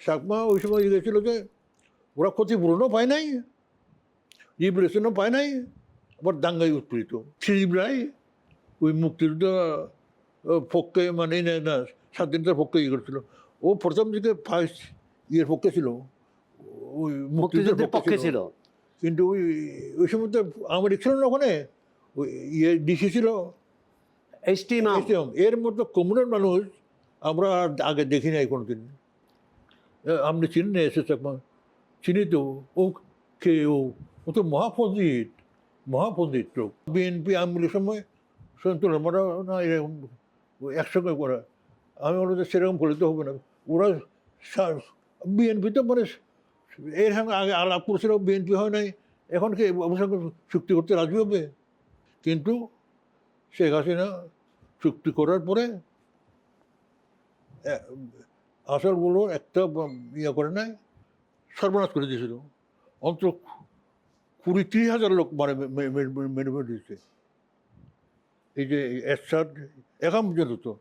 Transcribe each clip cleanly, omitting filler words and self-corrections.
চাকমা ওই সময় গেছিল যে ওরা ক্ষতিপূরণও পায় নাই, রিপ্রেশনও পায় নাই, আবার দাঙ্গায় উৎপীড়িত। শ্রীজীব রায় ওই মুক্তিযুদ্ধ পক্ষে মানে না স্বাধীনতার পক্ষে ইয়ে করছিল। ও প্রথম দিকে ফার্স্ট ইয়ের পক্ষে ছিল, ওই মুক্তিযুদ্ধের পক্ষে ছিল। কিন্তু ওই সময় তো আমার ছিল না ওখানে, ওই ইয়ে ডিসি ছিল এইচ.টি. ইমাম। এর মতো কমুনের মানুষ আমরা আগে দেখি নাই কোনোদিন। আপনি চিনেন না এসে চাকমা? চিনি তো। ও কে ও তো মহাপণ্ডিত লোক। বিএনপি আমলের সময় সন্তুল আমরা না এরকম একসঙ্গে করা, আমি বলতে সেরকম করলে তো হবে না। ওরা বিএনপি তো মানে এর সঙ্গে আগে আলাপ করছিল, বিএনপি হয় নাই, এখন কি ওর সঙ্গে চুক্তি করতে রাজি হবে? কিন্তু শেখ হাসিনা চুক্তি করার পরে আসলগুলো একটা ইয়ে করে নাই, সর্বনাশ করে দিয়েছিল। অন্তত 20-30 হাজার লোক মানে মেরে দিয়েছে। এই যে এরশাদ এখন পর্যন্ত তো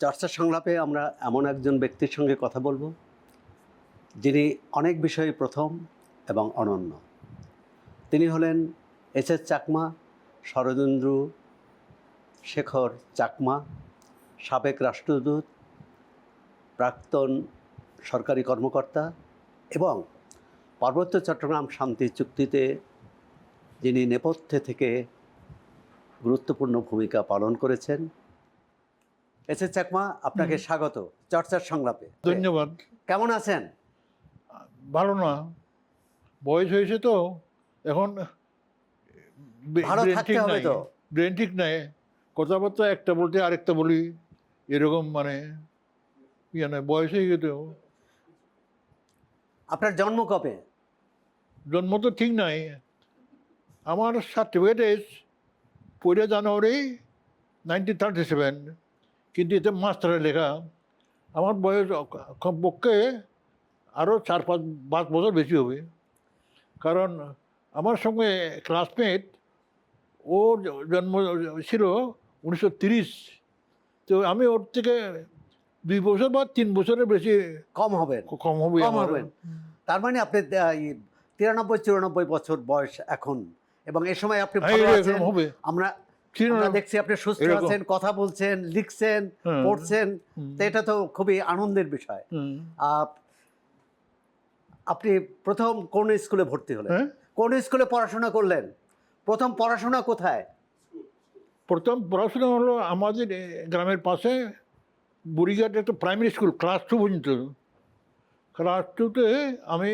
চর্চা সংলাপে আমরা এমন একজন ব্যক্তির সঙ্গে কথা বলবো যিনি অনেক বিষয়ে প্রথম এবং অনন্য। তিনি হলেন এস.এস. চাকমা, শরদিন্দু শেখর চাকমা, সাবেক রাষ্ট্রদূত, প্রাক্তন সরকারি কর্মকর্তা এবং পার্বত্য চট্টগ্রাম শান্তি চুক্তিতে যিনি নেপথ্যে থেকে গুরুত্বপূর্ণ ভূমিকা পালন করেছেন। এস.এস. চাকমা, আপনাকে স্বাগত চর্চার সংলাপে। ধন্যবাদ। কেমন আছেন? ভালো না, বয়স হয়েছে তো এখন, ভালো থাকতে হবে তো। ব্রেন ঠিক নাই, কথাবার্তা একটা বলতে আরেকটা বলি, এরকম মানে ইয়ে নয়, বয়স হয়ে গেছে। আপনার জন্ম কবে? জন্ম তো ঠিক নাই, আমার সার্টিফিকেট এস 1 জানুয়ারি 1937, কিন্তু এতে মাস্টারে লেখা। আমার বয়স কমপক্ষে আরও 4-5 বছর বেশি হবে, কারণ আমার সঙ্গে ক্লাসমেট, ওর জন্ম ছিল 1930, তো আমি ওর থেকে 2 বছর বা 3 বছরের বেশি কম হবেন। কম হবে আমার। তার মানে আপনি 93-94 বছর বয়স এখন, এবং এই সময় আপনি ভালো আছেন। হবে, আমরা দেখছি আপনি সুস্থ আছেন, কথা বলছেন, লিখছেন, পড়ছেন, তো এটা তো খুবই আনন্দের বিষয়। আপনি প্রথম কোন স্কুলে ভর্তি হলেন? কোন স্কুলে পড়াশোনা করলেন? প্রথম পড়াশোনা কোথায়? প্রথম পড়াশোনা হলো আমাদের গ্রামের পাশে বুড়িঘাটে একটা প্রাইমারি স্কুল, ক্লাস 2 পর্যন্ত। ক্লাস 2তে আমি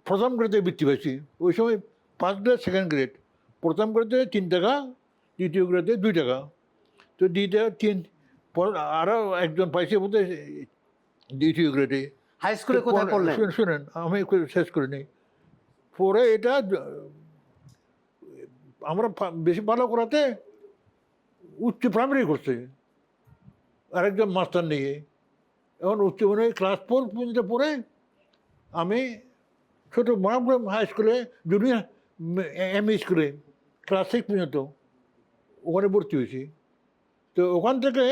প্রথম গ্রেডে বৃত্তি পেয়েছি। ওই সময় 1st গ্রেড 2nd গ্রেড, প্রথম গ্রেডে 3 টাকা, দ্বিতীয় গ্রেডে 2 টাকা। তো 2 টাকা 3, আরও একজন পাইছে বলতে দ্বিতীয় গ্রেডে। হাই স্কুলে কোথায় পড়লেন? শুনেন, আমি শেষ করে নিই। পরে এটা আমরা বেশি ভালো করাতে উচ্চ প্রাইমারি করছে আরেকজন মাস্টার নিয়ে। এখন উচ্চ মানে ক্লাস 4 পর্যন্ত পড়ে আমি ছোটো মহাগ্রাম হাই স্কুলে, জুনিয়র এমই স্কুলে ক্লাস 6 পর্যন্ত ওখানে ভর্তি হয়েছি। তো ওখান থেকে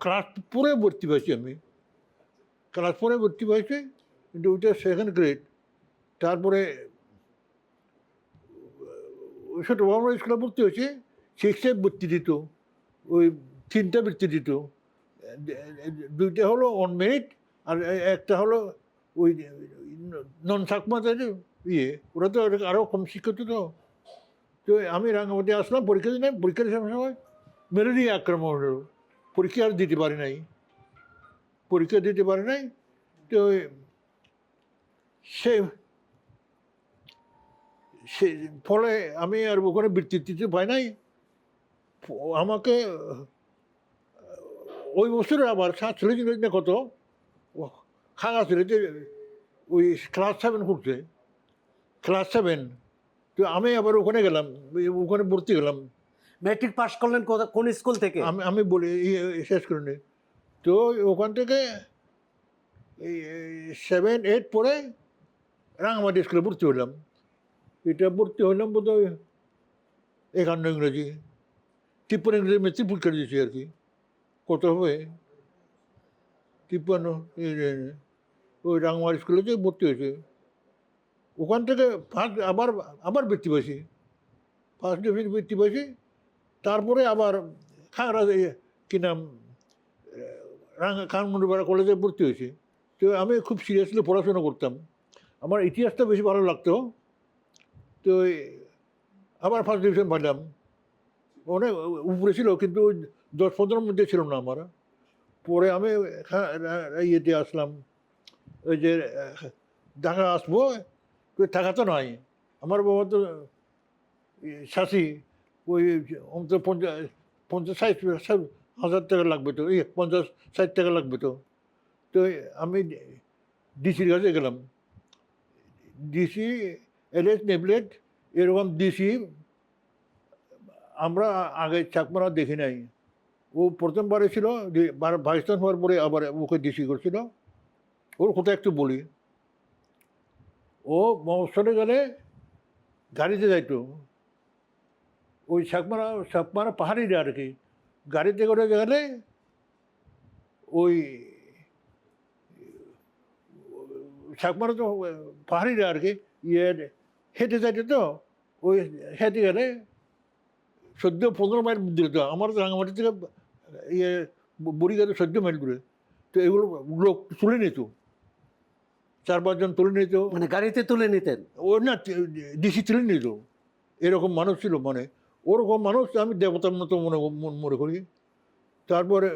ক্লাস 4-এ ভর্তি পেয়েছি আমি, ক্লাস 4-এ ভর্তি পেয়েছি, কিন্তু ওইটা 2nd গ্রেড। তারপরে ছোটো বড় স্কুলে ভর্তি হয়েছে, 6-এ ভর্তি দিত, ওই 3টা বৃত্তি দিত। 2টা হলো অন মেরিট, আর একটা হলো ওই নন চাকমাদের ইয়ে, ওরা তো আরও কম শিক্ষিত। তো আমি রাঙ্গামাটি আসলাম, পরীক্ষা দিলাম। পরীক্ষা দেওয়ার সময় ম্যালেরিয়া আক্রমণ হলো, পরীক্ষা আর দিতে পারি নাই। তো সে ফলে আমি আর ওখানে বৃত্তি দিতে পাই নাই। আমাকে ওই বছরে আবার 47 না কত খাগা ছেলেতে ওই ক্লাস 7 করছে, ক্লাস 7। তো আমি আবার ওখানে গেলাম, ওখানে ভর্তি গেলাম। ম্যাট্রিক পাস করলেন কোন স্কুল থেকে? আমি বলি শেষ করে নি। তো ওখান থেকে এই 7-8 পরে রাঙামাটি স্কুলে ভর্তি হলাম। এটা ভর্তি হইলাম বোধ হয় 51 ইংরেজি, 53 ইংরেজি মেট্রিক পরীক্ষা দিয়েছি আর কি। কত হবে 53, ওই রাঙমার স্কুলে যে ভর্তি হয়েছে, ওখান থেকে ফার্স্ট আবার আবার বৃত্তি পাইছি, ফার্স্ট ডিভিশন বৃত্তি পাইছি। তারপরে আবার খাগড়া কি নাম খানমন্ডিপাড়া কলেজে ভর্তি হয়েছি। তো আমি খুব সিরিয়াসলি পড়াশোনা করতাম, আমার ইতিহাসটা বেশি ভালো লাগতো। তো আবার ফার্স্ট ডিভিশন পাইলাম, অনেক উপরে ছিল কিন্তু ওই 10-15 মধ্যে ছিল না আমার। পরে আমি ইয়েতে আসলাম, ওই যে ঢাকা আসবো, টাকা তো নাই আমার, বাবা তো শাসি, ওই অন্তত 50-60 হাজার টাকা লাগবে তো, 50-60 টাকা লাগবে তো। তো আমি ডিসির কাছে গেলাম, ডিসি এলএস নেবলেট এরকম ডিসি আমরা আগে চাকমারা দেখি নাই। ও প্রথমবারে ছিল, ভাইস্টান হওয়ার পরে আবার ওকে ডিসি করছিল। ওর কথা একটু বলি, ও মফস্বলে গেলে গাড়িতে যাইতো, ওই চাকমারা পাহাড়িরা আর কি, গাড়িতে করে গেলে ওই চাকমারা তো পাহাড়িরা আর কি, হেঁটে যাইতে তো, ওই হেঁটে গেলে 14-15 মাইল দূরে তো, আমার তো রাঙামাটি থেকে বড়িঘাটে 14 মাইল দূরে। তো এগুলো লোক তুলে নিত, 4-5 জন তুলে নিত, মানে গাড়িতে তুলে নিতেন? ও না, ডিসি তুলে নিত, এরকম মানুষ ছিল। মানে ওরকম মানুষ আমি দেবতার মতো মনে করি। তারপরে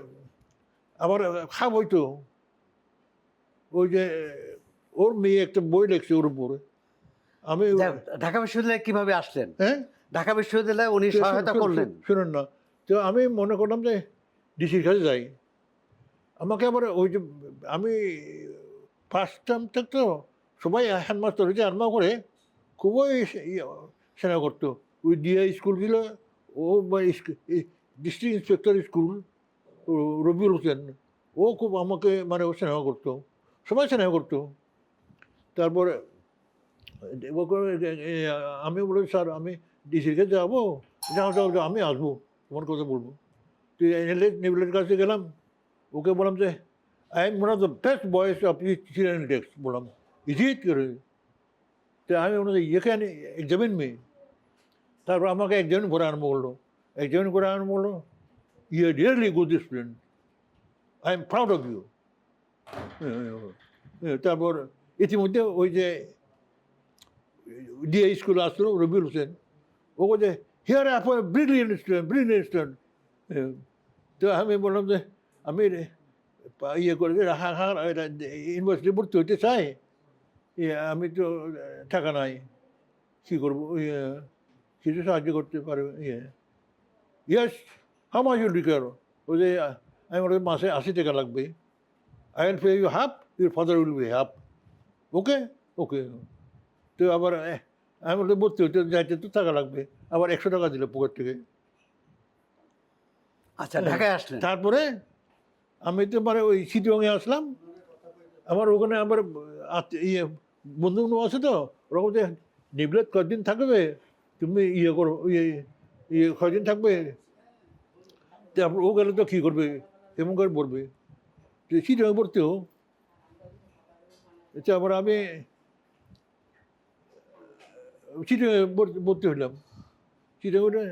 আবার খাব হইতো, ওই যে ওর মেয়ে একটা বই লিখছে ওর উপরে। আমি ঢাকা বিশ্ববিদ্যালয়ে কিভাবে আসলেন? হ্যাঁ, ঢাকা বিশ্ববিদ্যালয়ে উনি সহায়তা করলেন? শুনুন না, তো আমি মনে করলাম যে ডিসির কাছে যাই। আমাকে আবার ওই যে আমি ফার্স্ট টাইম থাকতো, সবাই হ্যান্ডমাস্টার হয়েছে, আরমা করে খুবই সেনা করতো। ওই ডিআই স্কুল ছিল, ও district inspector school Rabiul Hossain, ও খুব আমাকে মানে ও স্নেহ করতো, সবাই স্নেহ করতো। তারপরে আমি বলি, স্যার আমি ডিসির কাছে যাবো, যাও যাও যাও, আমি আসবো, তোমার কথা বলবো। তো নেবলের কাছে গেলাম, ওকে বললাম যে I am one of the best বয়েস অফ চিলড্রেন ডেস্ক, বললাম ইজিট করে। তো আমি বললাম ইয়ে ক্যান এক্সামিন মি। তারপর আমাকে এক্সামিন করে আরম্ভ করলো, এক্সামিন করে আরম্ভ করলো, you are really good student, I am proud of you. তারপর ইতিমধ্যে ওই যে ডিআই স্কুলে আসলো রবিউল হোসেন, ও বলছে হিয়ার আপনার ব্রিলিয়েন্ট স্টুডেন্ট, ব্রিলিয়েন্ট স্টুডেন্ট। তো আমি বললাম যে আমি ইয়ে করে ইউনিভার্সিটি ভর্তি হতে চাই, আমি তো টাকা নাই, কী করবো, কিছু সাহায্য করতে পারবে? Yes, how much you require? ওই যে আমি বলি মাসে 80 টাকা লাগবে, I will pay you half, your father will pay half. Okay okay. তো আবার আমি বলতে ভর্তি হতে যাইতে তো টাকা লাগবে, আবার 100 টাকা দিল পকেট থেকে। আচ্ছা, ঢাকায় আসলেন? তারপরে আমি তো মানে ওই চিটিংয়ে আসলাম, আমার ওখানে আবার ইয়ে বন্ধু বান্ধব আছে তো, ওরকম যে নিবলেট কয়েকদিন থাকবে, তুমি ইয়ে করো, ইয়ে কয়েকদিন থাকবে। তারপর ও গেলে তো কী করবে, এমন করে পড়বে, চিটিংয়ে ভর্তি হোক। তারপর আমি চিটিংয়ে ভর্তি হইলাম, চিটিংয়ে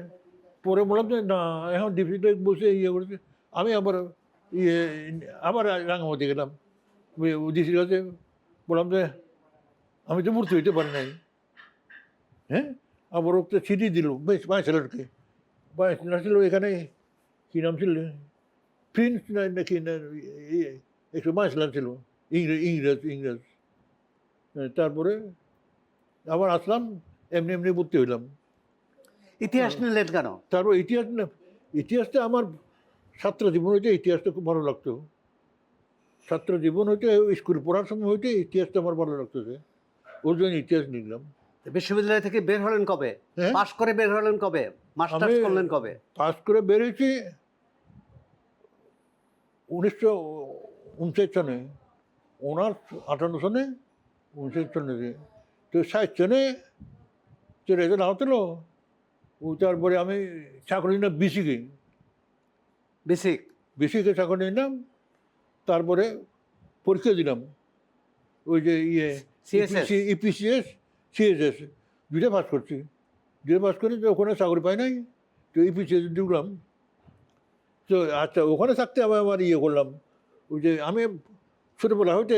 পরে বললাম যে না, এখন ডিফিতে বসে ইয়ে করেছে। আমি আবার আবার রাঙামাটি গেলাম, ডিসির কাছে বললাম যে আমি তো ভর্তি হইতে পারি নাই। হ্যাঁ, আবার ওকে চিঠি দিল বেশ বাইসেলারকে, বাইসেলার ছিল এখানে, কী নাম ছিল, প্রিন্স নাকি একটু বাইসেলার ছিল, ইংরেজ। তারপরে আবার আসলাম, এমনি এমনি ভর্তি হইলাম। ইতিহাস নিলেন কেন? তারপর ইতিহাসটা আমার ছাত্র জীবন হইতে ইতিহাসটা খুব ভালো লাগতো। ছাত্র জীবন হইতে স্কুল পড়ার সময় হইতে ইতিহাসটা আমার ভালো লাগতেছে, ওর জন্য ইতিহাস নিলাম। বিশ্ববিদ্যালয় থেকে বের হলেন কবে? পাশ করে বের হলেন কবে? মাস্টার্স করলেন কবে? পাস করে বের হয়েছি 1959 সনে, অনার্স 58 সনে, 59 সনে। তো 60 সনে তো রেজাল্ট আউট হলো, ও তারপরে আমি চাকরি নিলাম বিসিকে, বেসিক বিসিকে চাকরি নিলাম। তারপরে পরীক্ষা দিলাম, ওই যে CSS? ইপিসিএস, সিএসএস, দুইটা পাস করছি। দুইটা পাস করে তো ওখানে চাকরি পাই নাই, তো ইপিসিএস ঢুকলাম। তো আচ্ছা, ওখানে থাকতে আবার করলাম, ওই যে আমি ছোটোবেলা হইতে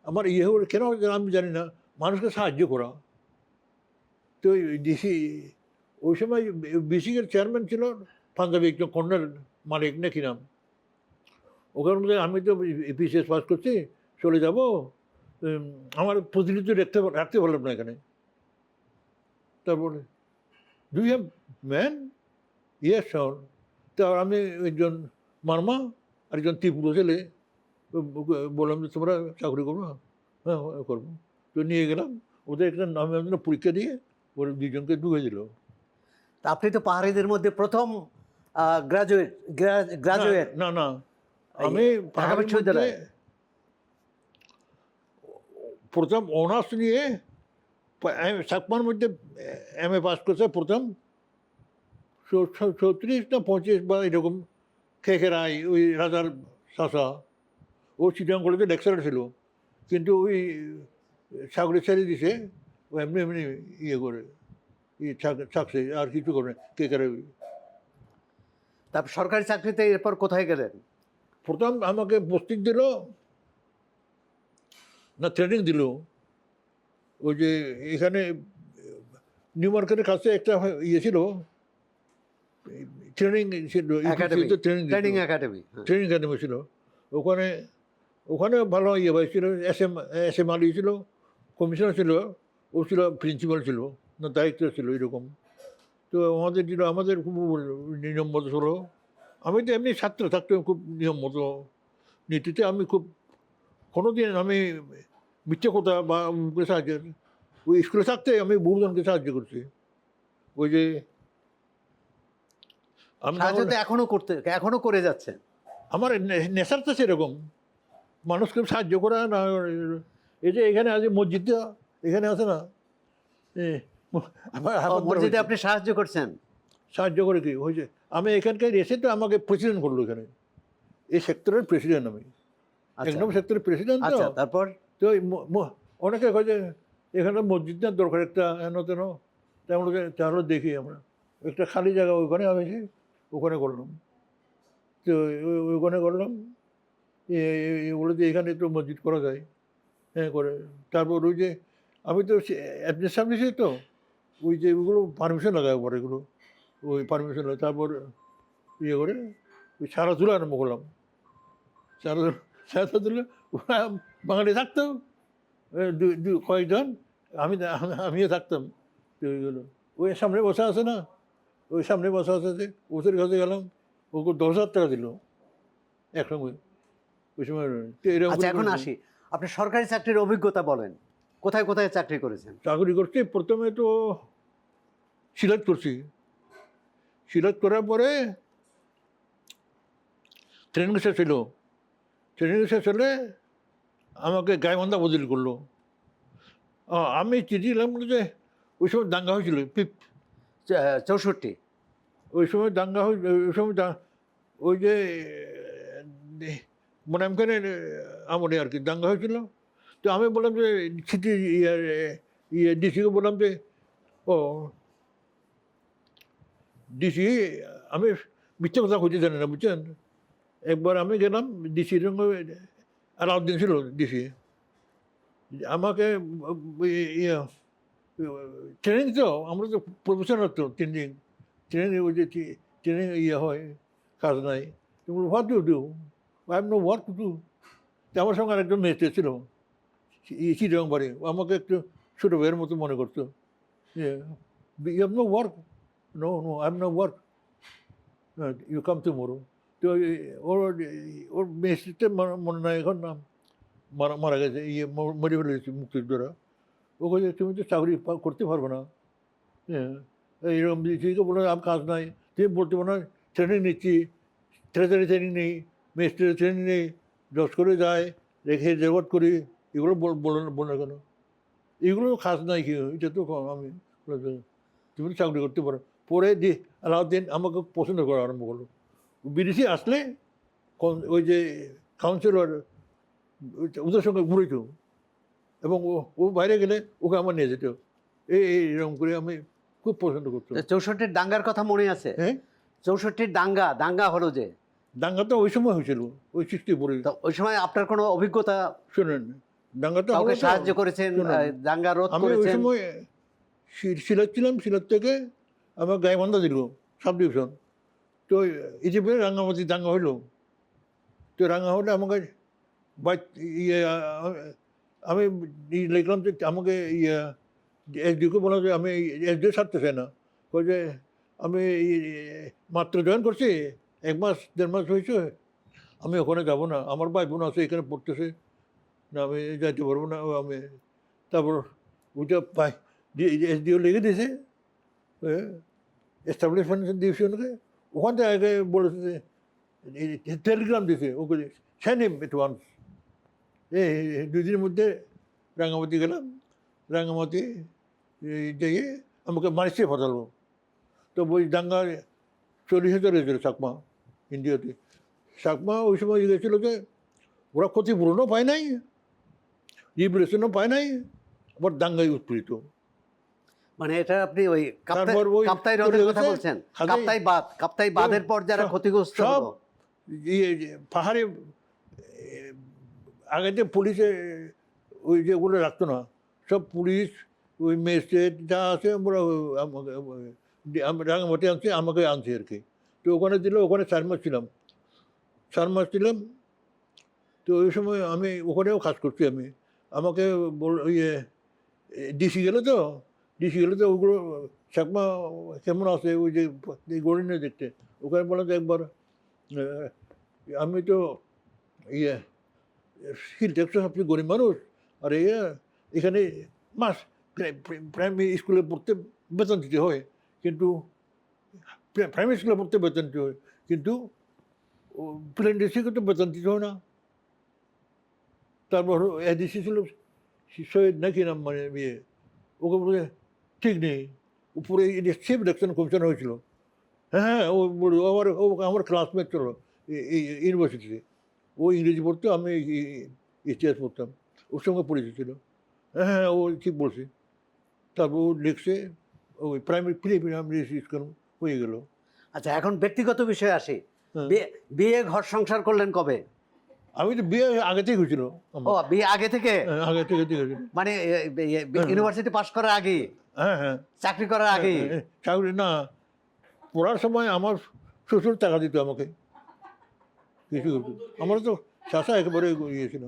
আমার কেন আমি জানি না, মানুষকে সাহায্য করা। তো ডিসি ওই সময় বিসিকের চেয়ারম্যান ছিল পাঞ্জাবি একজন কর্নার মালিক নাকি নাম। ওখানে মধ্যে আমি তো বিসিএস পাস করছি, চলে যাব, আমার প্রতিনিধি রাখতে পারলাম না এখানে। তারপরে do you have man, yes sir. তা আমি একজন মারমা আর একজন ত্রিপুরা ছেলে বললাম যে তোমরা চাকরি করবো? হ্যাঁ করবো। তো নিয়ে গেলাম, ওদের একটা নামে পরীক্ষা দিয়ে ওরা দুজনকে ঢুকে দিল। তা আপনি তো পাহাড়িদের মধ্যে প্রথম গ্রাজুয়েট। না না, আমি ঢাকা বিশ্ববিদ্যালয়ে প্রথম অনার্স নিয়ে সাকমার মধ্যে এম.এ পাস করছে প্রথম 36 না 35 বা এরকম। খেকেরাই ওই রাজার চাষা, ও চিটাং কলেজে লেকচারার ছিল, কিন্তু ওই চাকরি ছেড়ে দিছে, ও এমনি এমনি করে থাকছে, আর কিছু করে খেকেরাই। তারপর সরকারি চাকরিতে এরপর কোথায় গেলেন? প্রথম আমাকে পোস্টিং দিল না ট্রেনিং দিল, ওই যে এখানে নিউ মার্কেটের কাছে একটা ছিল ট্রেনিং ছিল, ট্রেনিং একাডেমি ছিল ওখানে। ওখানে ভালো হয়েছিল, এস এম আলী ছিল, কমিশনার ছিল, ও ছিল প্রিন্সিপাল ছিল না দায়িত্ব ছিল এরকম। তো আমাদের খুব নিয়ম মতো ছিল। আমি তো এমনি ছাত্র থাকতে খুব নিয়ম মতো নীতিতে আমি খুব কোনোদিন আমি মিথ্যে কথা বা সাহায্য, ওই স্কুলে থাকতে আমি বহুজনকে সাহায্য করছি। ওই যে এখনো করে যাচ্ছেন। আমার নেশারটা সেরকম, মানুষকে সাহায্য করা না। এই যে এখানে আছে মসজিদটা, এখানে আছে না, মসজিদে আপনি সাহায্য করছেন? সাহায্য করে কি হয়েছে, আমি এখানকার এসে তো আমাকে প্রেসিডেন্ট করলো এখানে, এই সেক্টরের প্রেসিডেন্ট আমি, এক নম্বর সেক্টরের প্রেসিডেন্ট। তো তারপর তো অনেকে কয় যে এখানে মসজিদটার দরকার একটা হেন তেন, তাহলে দেখি আমরা একটা খালি জায়গা ওইখানে আমি ওখানে করলাম। তো ওইখানে করলাম, এগুলো যে এখানে তো মসজিদ করা যায়, হ্যাঁ করে। তারপর ওই যে আমি তো এস্টাবলিশে, তো ওই যে ওইগুলো পারমিশন লাগায় পরে, এগুলো ওই পারমিশন লাগে। তারপর করে ওই সারা তুলে আরম্ভ করলাম। সারা তুলে ওরা বাঙালি থাকতো কয়েকজন, আমিও থাকতাম। তো ওইগুলো ওই সামনে বসা আছে না, ওই সামনে বসা আছে, ওদের কাছে গেলাম, ওকে 10,000 টাকা দিল একসঙ্গে ওই সময়। এখন আসি, আপনি সরকারি চাকরির অভিজ্ঞতা বলেন, কোথায় কোথায় চাকরি করেছেন? চাকরি করছি প্রথমে তো সিলেট করছি, সিলেট করার পরে ট্রেনিং শেষ ছিল, ট্রেনিং শেষ হলে আমাকে গাইবান্ধা বদলি করলো। আমি চিঠি দিলাম যে ওই সময় দাঙ্গা হয়েছিল 64, ওই সময় দাঙ্গা ওই সময় ওই যে মোনামখানের আমলে আর কি দাঙ্গা হয়েছিল। তো আমি বললাম যে চিঠি ডিসিকে বললাম যে ও ডিসি, আমি মিথ্যে কথা খুঁজে জানি না, বুঝছেন। একবার আমি গেলাম ডিসির সঙ্গে, আলাউদ্দিন ছিল ডিসি, আমাকে ট্রেনিং, তো আমরা তো প্রফেশনাল, তো ট্রেনিং ওই যে ট্রেনিং হয়, কাজ নাই। What do I have no work to do. আমার সঙ্গে আরেকজন মেয়েতে ছিল চিরং বাড়ি, আমাকে একটু ছোটো ভাইয়ের মতো মনে করতো। You have no work, no I have no work, you come tomorrow. তো ওর মেয়েটা মনে নাই এখন, নাম মারা গেছে, মরে ফেলেছে মুক্তিযোদ্ধারা। ও বলছে তুমি তো চাকরি করতে পারবে না, হ্যাঁ এইরকম দিকে বলে আমার কাজ নাই। তুমি বলতে পারো না ট্রেনিং নিচ্ছি, ট্রেজারি ট্রেনিং নেই, মেস্ট্রি ট্রেনিং নেই, জজ করে যায়, রেখে রেকর্ড করি, এগুলো বলে কেন, এগুলো কাজ নাই কি, এটা তো আমি তুমি তো চাকরি করতে পারো। পরে আলাউদ্দিন আমাকে পছন্দ করা আরম্ভ করলো। বিদেশি আসলে ওই যে কাউন্সিলর ওদের সঙ্গে ঘুরিত, এবং ও বাইরে গেলে ওকে আমার নিয়ে যেত। এরকম করে আমি খুব পছন্দ করতাম। 64-র দাঙ্গার কথা মনে আছে? হ্যাঁ, 64-র দাঙ্গা হলো যে, দাঙ্গা তো ওই সময় হয়েছিল, ওই 64-এ। তো ওই সময় আপনার কোনো অভিজ্ঞতা, শোনেন, দাঙ্গাটা কাউকে সাহায্য করেছেন, দাঙ্গা রোধ আমি ওই করেছেন? সময় সিলেট ছিলাম। সিলেট থেকে আমার গাইবান্ধা দিল সাব ডিভিশন। তো ইজিপ্টে রাঙ্গামাটি দাঙ্গা হইলো। তো রাঙ্গা হলে আমাকে ইয়ে আমি লিখলাম যে আমাকে এসডিকে বলা যে আমি এসডি ছাড়তে চাই না। কই যে আমি মাত্র জয়েন করছি, 1 মাস 1.5 মাস হয়েছে, আমি ওখানে যাবো না, আমার ভাই বোন আছে এখানে পড়তেছে, না আমি যাইতে পারবো না। আমি তারপর ওইটা পাই এসডিও লিখে দিয়েছে এস্টাবলিশমেন্ট ডিভিশনকে। ওখান থেকে আগে বলেছে যে টেলিগ্রাম দিয়েছে, ওকে সেন্ড হিম এট ওয়ান্স। 2 দিনের মধ্যে রাঙ্গামাটি গেলাম। রাঙ্গামাটি যেয়ে আমাকে মালয়েশিয়া পাঠালো। তো ওই দাঙ্গা 40,000 হয়েছিল চাকমা ইন্ডিয়াতে। চাকমা ওই সময় গেছিলো যে ওরা ক্ষতিপূরণও পায় নাই, রিভলিউশনও পায় নাই, আবার দাঙ্গায় উৎপীড়িত। মানে এটা আপনি ওই তারপর ওই কাপ্তাই হ্রদের কথা বলছেন? কাপ্তাই বাঁধের পর যারা ক্ষতিগ্রস্ত সব হলো, পাহাড়ে আগেতে পুলিশে ওই যেগুলো রাখতো না, সব পুলিশ ওই ম্যাজিস্ট্রেট যা আছে আমরা রাঙামাটি আনছি, আমাকে আনছি আর কি। তো ওখানে দিল, ওখানে 4 মাস ছিলাম। 4 মাস ছিলাম। তো ওই সময় আমি ওখানেও কাজ করছি। আমি আমাকে ডিসি গেলে তো ওগুলো চাকমা কেমন আছে ওই যে গড়িনে দেখতে, ওখানে বললাম যে একবার আমি তো হিল ট্যাক্সে আপনি গরিব মানুষ, আর এখানে মাস প্রাইমারি স্কুলে পড়তে বেতন দিতে হয়, কিন্তু প্রাইমারি স্কুলে পড়তে বেতন দিতে হয়, কিন্তু প্লেন ডিস্ট্রিক্টে তো বেতন দিতে হয় না। তারপর এডিসি ছিল সৈয়দ নাকি নাম, মানে ওকে বলে ঠিক নেই। উপরে চিফ ইলেকশন কমিশন হয়েছিল। হ্যাঁ, ও আমার ক্লাসমেট ছিল এই ইউনিভার্সিটিতে। ও ইংরেজি পড়তো, আমি ইতিহাস পড়তাম, ওর সঙ্গে পরিচয় ছিল। হ্যাঁ, ও ঠিক বলছে। তারপর ও লিখছে ওই প্রাইমারি স্কুল হয়ে গেল। আচ্ছা, এখন ব্যক্তিগত বিষয়ে আসি। হ্যাঁ। বিয়ে ঘর সংসার করলেন কবে? আমি তো বিয়ে আগে থেকে হয়েছিল। ও, বিয়ে আগে থেকে? আগে থেকে মানে ইউনিভার্সিটি পাশ করার আগে? হ্যাঁ হ্যাঁ, চাকরি করার আগে? চাকরি না, পড়ার সময় আমার শ্বশুর টাকা দিত আমাকে কিছু। আমার তো চাষা একেবারে গিয়েছিল।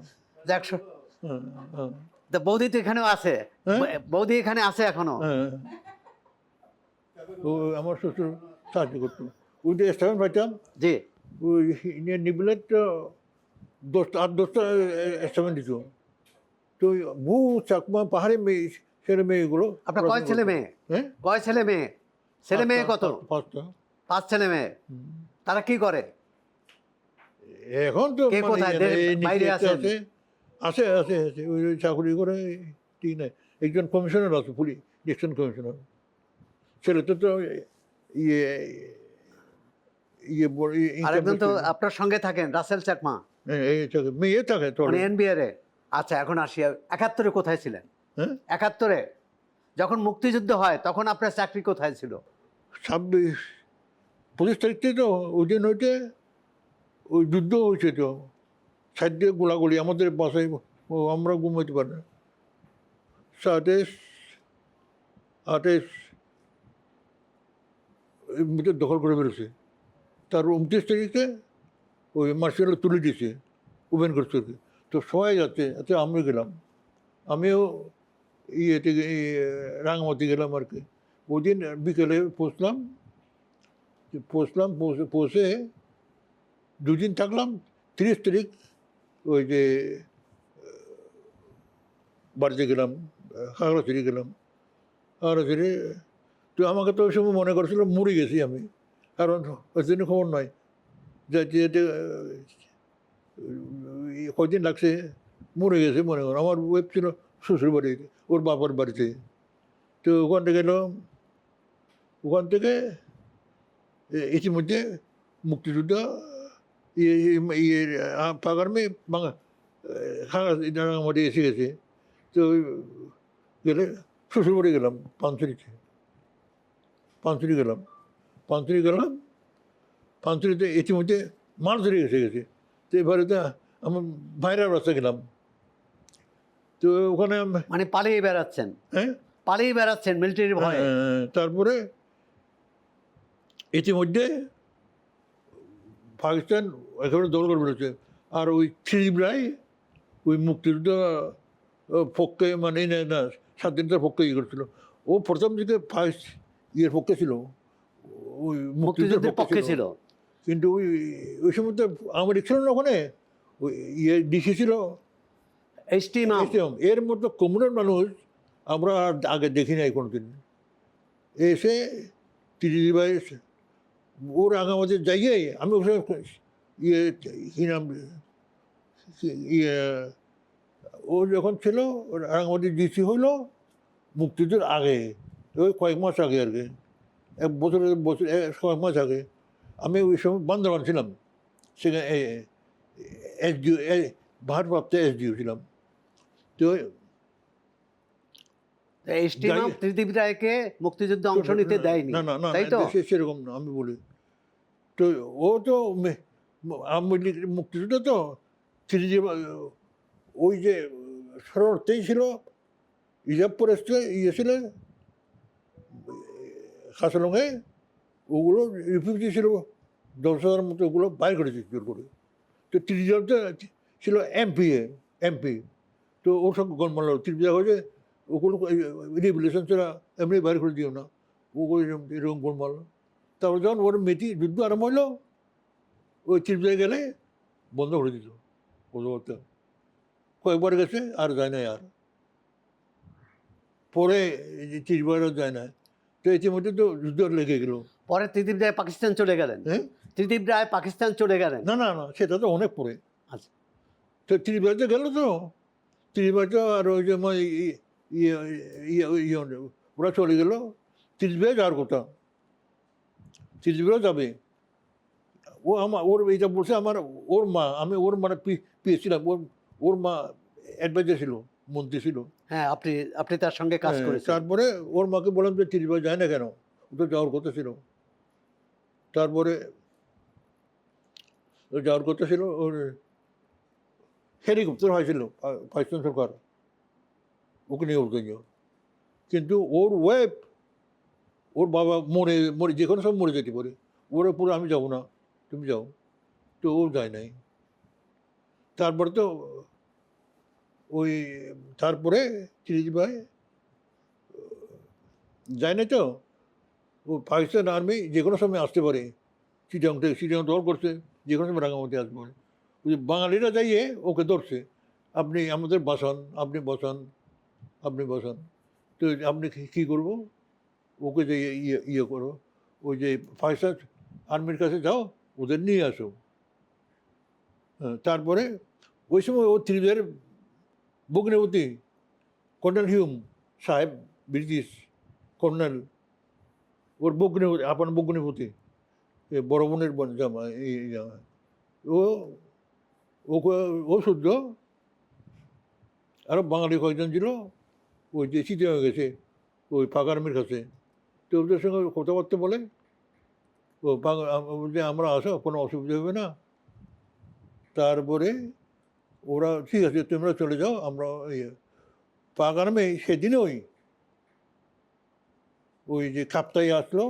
হ্যাঁ হ্যাঁ। বৌদি তো এখানেও আছে? বৌদি এখানে আছে এখনো? হ্যাঁ, ও আমার শ্বশুর সাহায্য করতো। ওই যে স্টেশন পাইতাম, জি, ওই নিবিলেট 10টা স্টেশন দিত। তো বহু চাকমা পাহাড়ি মেয়ে, ছেলে মেয়েগুলো। আপনার কয় ছেলে মেয়ে? হ্যাঁ, কয় ছেলে মেয়ে? ছেলে মেয়ে কত? 5টা। 5 ছেলে মেয়ে। তারা কি করে এখন তো কে কোথায়? বাইরে আছেন? আছে আছে আছে, ওই চাকরি করে, ঠিক নাই। একজন কমিশনার আছে, পুলিশ ইলেকশন কমিশনার। ছেলেটা তো ইয়ে আরেকজন তো আপনার সঙ্গে থাকেন, রাসেল চাকমা, মেয়ে থাকে তো। মানে এনবিআর এ। আচ্ছা, এখন আসি, 71-এ কোথায় ছিলেন? হ্যাঁ, 71-এ যখন মুক্তিযুদ্ধ হয় তখন আপনার চাকরি কোথায় ছিল? 25 তারিখ থেকে তো ওই দিন হইতে ওই যুদ্ধ হয়েছে তো, সাইড দিয়ে গোলাগুলি, আমাদের বাসায় আমরা ঘুমাইতে পারি না। 27-28 মিটার দখল করে ফেলেছে। তার 29 তারিখে ওই মার্শাল তুলে দিয়েছে ওপেন করছে। তো সবাই যাচ্ছে, আচ্ছা আমরা গেলাম, আমিও থেকে রাঙামাটি গেলাম আর কি। ওই দিন বিকেলে পৌঁছে 2 দিন থাকলাম। 30 তারিখ ওই যে বাড়িতে গেলাম, খাগড়াছড়ি গেলাম। খাগড়াছড়ি তো আমাকে তো ওই সময় মনে করছিল মরে গেছি আমি, কারণ ওই জন্য খবর নয় যেতে যেতে কয়দিন লাগছে, মরে গেছে মনে কর। আমার ওয়েব ছিল শ্বশুর বাড়িতে, ওর বাবার বাড়িতে। তো ওখানটা গেলাম, ওখান থেকে ইতিমধ্যে মুক্তিযোদ্ধা পাগারমে রাঙামাটি এসে গেছে। তো গেলে শ্বশুরবাড়ি গেলাম পানসুরি গেলাম। পানসুরিতে ইতিমধ্যে মাছ ধরে এসে গেছে। তো এবারে তো আমার বাইরের রাস্তা গেলাম। তো ওখানে মানে পালিয়ে বেড়াচ্ছেন, হ্যাঁ পালিয়ে বেড়াচ্ছেন মিলিটারির ভয়ে। তারপরে ইতিমধ্যে পাকিস্তান একেবারে দল করে বেরোচ্ছে। আর ওই ত্রিপুরায় ওই মুক্তিযুদ্ধ পক্ষে মানে না স্বাধীনতার পক্ষে ইয়ে করছিল। ও প্রথম দিকে ইয়ের পক্ষে ছিল, ওই মুক্তিযুদ্ধের পক্ষে ছিল। কিন্তু ওই সময় তো আমেরিকা ছিল না ওখানে, ওই ইয়ে ডিসি ছিল এইচ.টি. ইমাম। এর মতো কমিউনাল মানুষ আমরা আগে দেখি নাই কোনোদিন। এসে ত্রিদিবাই ও রাঙামাটি যাইয়ে আমি ওখানে ইয়ে কি নাম ইয়ে ও যখন ছিল রাঙামাটি ডিসি হইলো মুক্তিযুদ্ধের আগে, ওই কয়েক মাস আগে আর কি, এক বছর কয়েক মাস আগে। আমি ওই সময় বান্দরবান ছিলাম, সেখানে এসডিও ভারপ্রাপ্ত এসডিও ছিলাম। তো এইচ.টি. ইমাম ত্রিদিব রায়কে মুক্তিযুদ্ধে অংশ নিতে দেয়নি, না না না, তাই তো? সেরকম না, আমি বলি তো ও তো মুক্তিযুদ্ধ তো ত্রিদিব ওই যে শরণার্থী ছিল, ইজাবপুর এসছে ইয়ে ছিল খাসলংয়ে, ওগুলো রিফিউজি ছিল 10,000 মতো, ওগুলো বাইর করেছে জোর করে। তো ত্রিদিবটা ছিল এমপি। তো ওর সঙ্গে গণমাল ত্রিপুরা হয়েছে, ওগুলো রেগুলেশন ছাড়া এমনি বাইর করে দিও না, ওগুলো এরকম গণমাল। তারপর যখন ওর মেয়েটি যুদ্ধ আরম্ভ হলো, ওই ত্রিপুরায় গেলে বন্ধ করে দিত কথাবার্তা। কয়েকবার গেছে আর যায় না, আর পরে ত্রিপুরাও যায় না। তো ইতিমধ্যে তো যুদ্ধ লেগে গেল। পরে ত্রিদিব রায় পাকিস্তান চলে গেলেন। হ্যাঁ, ত্রিদিব রায় পাকিস্তান চলে গেলেন। না না না, সেটা তো অনেক পরে। আচ্ছা, তো ত্রিপুরাতে গেল, তো ত্রিপুরাতে আর ওই যে ওরা চলে গেল। ত্রিপুরায় যাওয়ার কথা, ত্রিপুরা যাবে। ওর এইটা বলছে ওর মা, আমি ওর মানে পেয়েছিলাম, ওর মা অ্যাডভাইজার ছিল, মন্ত্রী ছিল। হ্যাঁ, আপনি তার সঙ্গে কাজ করেছেন। তারপরে ওর মাকে বললাম যে ত্রিপুরা যায় না কেন, ও তো যাওয়ার কথা ছিল। তারপরে যাওয়ার কথা ছিল, ওর হেলিকপ্টার হয়েছিল পাকিস্তান সরকার, ওকে নিয়ে ওর জন্য। কিন্তু ওর ওয়াইফ, ওর বাবা মরে যে কোনো সব মরে যেতে পারে, ওর পুরো আমি যাবো না, তুমি যাও। তো ও যায় নাই। তারপরে তো ওই তারপরে ত্রিদিব ভাই যায় না, তো ও পাকিস্তান আর্মি যে কোনো সময় আসতে পারে, চিটাং দল করছে, যে কোনো সময় রাঙামাটি আসতে পারে। ওই বাঙালিরা যাইয়ে ওকে ধরছে, আপনি আমাদের বসান, আপনি বসান। তো আপনি কী করবো, ওকে যে ইয়ে করো, ওই যে পাকিস্তান আর্মির কাছে যাও, ওদের নিয়ে আসো। হ্যাঁ, তারপরে ওই সময় ও ত্রিপুরার ভগ্নিপতি কর্নেল হিউম সাহেব, ব্রিটিশ কর্নেল, ওর ভগ্নিপতি, আপনার ভগ্নিপতি, বড় বোনের জামা, ও শুদ্ধ। আরও বাঙালি কয়েকজন ছিল, ওই যে শীতে হয়ে গেছে ওই পাক আর্মির কাছে। তো ওদের সঙ্গে কথাবার্তা বলে, ও যে আমরা আসো, কোনো অসুবিধা হবে না। তারপরে ওরা ঠিক আছে, তোমরা চলে যাও, আমরা পাক আর্মি সেদিনে ওই যে কাপ্তাই আসলো,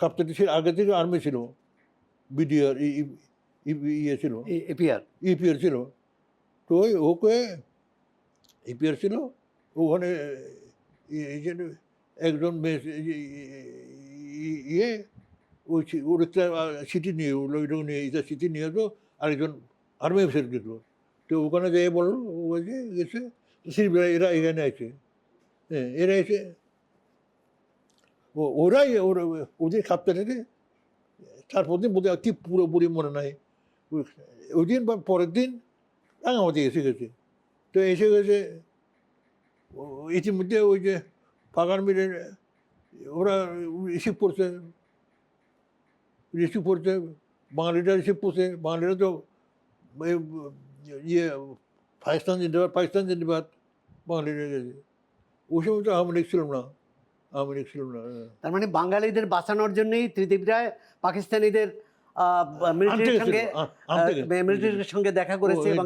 কাপ্তাই আগে থেকে আর্মি ছিল, বিডিআর ইয়ে ছিল, ইপিআর ছিল। তো ওকে ইপিআর ছিল, ওখানে একজন ইয়ে ওর একটা সিটি নিয়ে এটা সিটি নিয়ে আসবো, আরেকজন আর্মি অফিসার দেখলো। তো ওখানে যেয়ে বললো, ও গেছে এরা এখানে আছে, হ্যাঁ এরা এসে ওরাই ওদের খাপটা থেকে তারপর দিন বোধহয় কি পুরোপুরি মনে নাই, ওই দিন বা পরের দিন রাঙামাটি এসে গেছে। তো এসে গেছে ইতিমধ্যে ওই যে পাক আর্মির ওরা রিসিভ করছে, বাঙালিরা রিসিভ করছে। বাঙালিরা তো এই ইয়ে পাকিস্তান জিন্দাবাদ বাঙালিরা গেছে। ওই সময় তো আওয়ামী লীগ ছিল না। তার মানে বাঙালিদের বাঁচানোর জন্যই ত্রিদিব রায় পাকিস্তানিদের মিলিটারির সঙ্গে দেখা করেছে এবং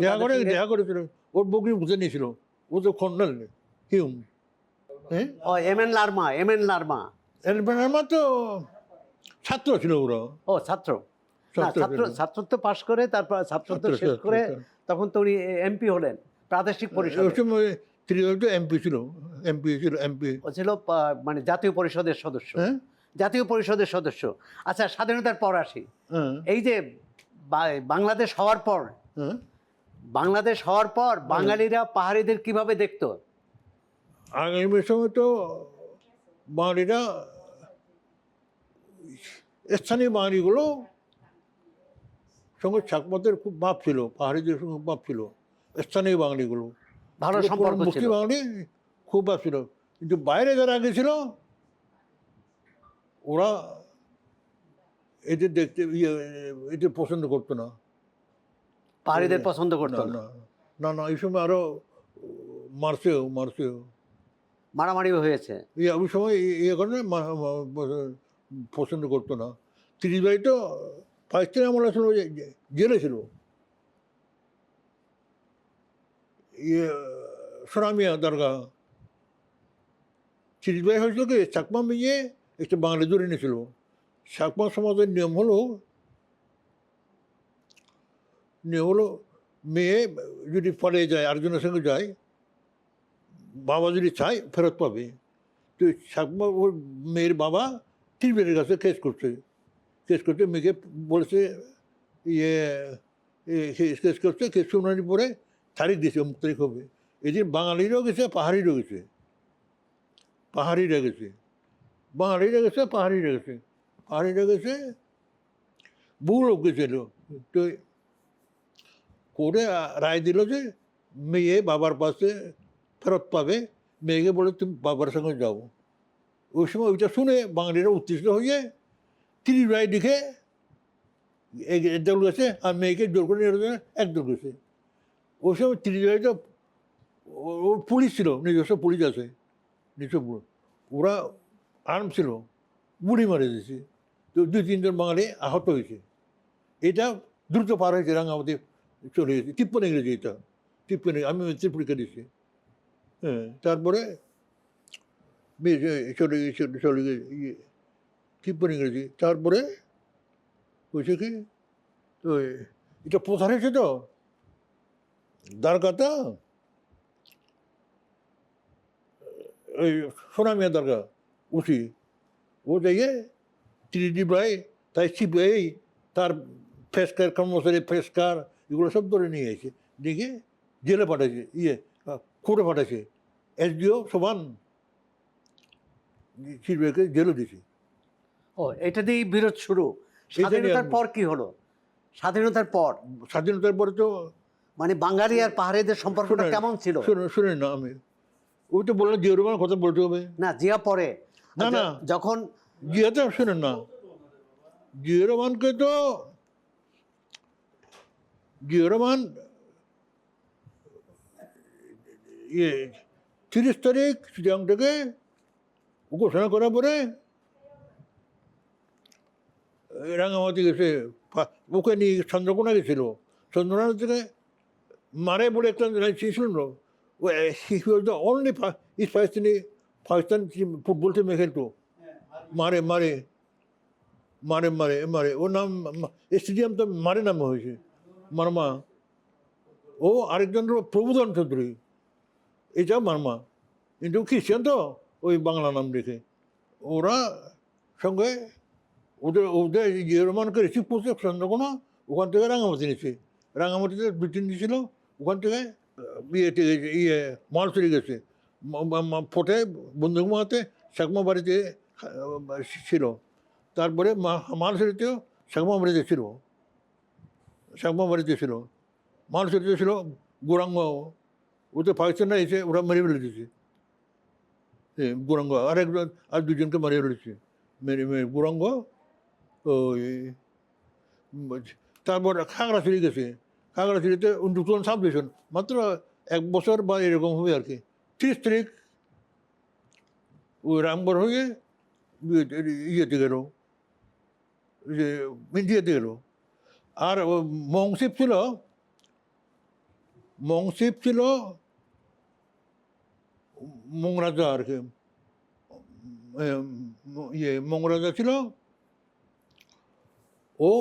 দেখা করেছিল। ওর বকরি বুঝে নিয়েছিল। ও তো খন্ডাল হিউম। হ্যাঁ, এমএন লারমা তো ছাত্র ছিল ওরা। ও ছাত্র ছাত্রত্ব পাশ করে তারপর ছাত্রত্ব শেষ করে তখন তো উনি এমপি হলেন প্রাদেশিক পরিষদ। ওই সময় এমপি ছিল। ও ছিল মানে জাতীয় পরিষদের সদস্য। হ্যাঁ, জাতীয় পরিষদের সদস্য। আচ্ছা, স্বাধীনতার পর আসি। এই যে বাংলাদেশ হওয়ার পর বাঙালিরা পাহাড়িদের কিভাবে দেখতো? আগামী সময় তো বাঙালিরা স্থানীয় বাঙালিগুলো সঙ্গে চাকমাদের খুব ভাব ছিল, পাহাড়িদের সঙ্গে ভাব ছিল। স্থানীয় বাঙালিগুলো ভালো সম্পর্ক ছিল, মুসলিম বাঙালি খুব ভাব ছিল। কিন্তু বাইরে যারা আগে ছিল ওরা এদের দেখতে এদের পছন্দ করতো না, পাহাড়িদের পছন্দ করতো না। না এই সময় আরো মারছেও মারামারি হয়েছে। ওই সময় এই কারণে পছন্দ করতো না। ত্রিশ ভাই তো পাকিস্তানি আমলে ছিল, জেলে ছিল। সোনামিয়া দরগা ত্রিশ ভাই হয়েছিল কি, চাকমা মেয়ে একটা বাঙালি ধরে নিয়েছিল। চাকমা সমাজের নিয়ম হলো মেয়ে যদি পালিয়ে যায়, আরেকজনের সঙ্গে যায়, বাবা যদি চায় ফেরত পাবে। তো চাকমা ওর মেয়ের বাবা ত্রিবের কাছে কেস করতে মেয়েকে বলেছে কেস শুনানির পরে তারিখ দিয়েছে, অমুক তারিখ হবে। এদিন বাঙালিরাও গেছে, পাহাড়িরাও গেছে। বহু লোক গেছিল। তো কোর্টে রায় দিল যে মেয়ে বাবার পাশে ফেরত পাবে। মেয়েকে বলে তুমি বাবার সঙ্গে যাও। ওই সময় ওইটা শুনে বাঙালিরা উত্তেজিত হয়ে ত্রিশ রায় লিখে একদল গেছে, আর মেয়েকে জোর করে নিয়ে একদল গেছে। ওই সময় ত্রিশ রায় তো ওর পুলিশ ছিল, নিজস্ব পুলিশ আছে, ওরা আর্ম ছিল, গুলি মারে দিয়েছে। তো 2-3 জন বাঙালি আহত হয়েছে। এটা দ্রুত পার হয়েছে, রাঙামাটি চলে গেছে। টিপ্পনি ইংরেজি, এটা টিপ্পনি, আমি পরীক্ষা দিচ্ছি। হ্যাঁ, তারপরে চলে গেছে টিপ্পনি ইংরেজি। তারপরে হয়েছে কি, তো এটা প্রধান হয়েছে তো দরগাটা, ওই সোনামিয়া দরগা উঠি, ও যাইয়ে ত্রিদীপ রায় তাই সিপিআই তার ফেসকার কর্মচারী ফেসকার এগুলো সব ধরে নিয়ে এসে দেখে জেলে পাঠাইছে, কোর্টে পাঠাইছে। এসডিও সমান সিপিআইকে জেলে দিয়েছে। ও, এটা দিয়েই বিরোধ শুরু। স্বাধীনতার পর কি হলো? স্বাধীনতার পরে তো মানে বাঙালি আর পাহাড়িদের সম্পর্কটা কেমন ছিল? শুনেন না, আমি ওই তো বললাম জিয়া রহমানের কথা বলতে হবে না। জিয়া পরে না যখন জিয়াতে শুনেন না, জিয়া রহমান 30 তারিখ চিটাং থেকে ঘোষণা করার পরে রাঙামাটি গেছে, ওকে নিয়ে চন্দ্রকোনা গেছিল। চন্দ্রকোনা থেকে মারে বলে একটা ছিল, দ্য অনলি পাকিস্তান ফুটবল টিমে খেলতো। মারে ওর নাম, স্টেডিয়াম তো মারে নামে হয়েছে, মারমা। ও আরেকজন প্রবোধন চৌধুরী, এটা মারমা, কিন্তু খ্রিস্টান তো ওই বাংলা নাম রেখে। ওরা সঙ্গে ওদের জিয়া রহমানকে রিসিভ করছে চন্দ্রকোনা, ওখান থেকে রাঙামাটি নিয়েছে। রাঙামাটিতে 2-3 দিন ছিল, ওখান থেকে মালসুরি গেছে। ফোটে বন্দুক মারাতে চাকমা বাড়িতে ছিল। তারপরে মালসুরিতেও চাকমা বাড়িতে ছিল, মালসুরিতে ছিল গোরাঙ্গ। ওতে পাকিস্তানরা এসে ওরা মেরে ফেলে দিয়েছে। গুরাঙ্গ আরেকজন আর দুজনকে মারিয়ে ফেলেছে গুরাঙ্গ ওই তারপর খাগড়াছড়ি গেছে খাগড়াছড়িতে নতুন সাবডিভিশন মাত্র 1 বছর বা এরকম হবে আর কি 30 তারিখ ওই রামগড় হয়ে ইয়েতে গেল যে ইন্ডিয়াতে গেল আর মংসিপ ছিল মংরাজা আর কি মংরাজা ছিল ও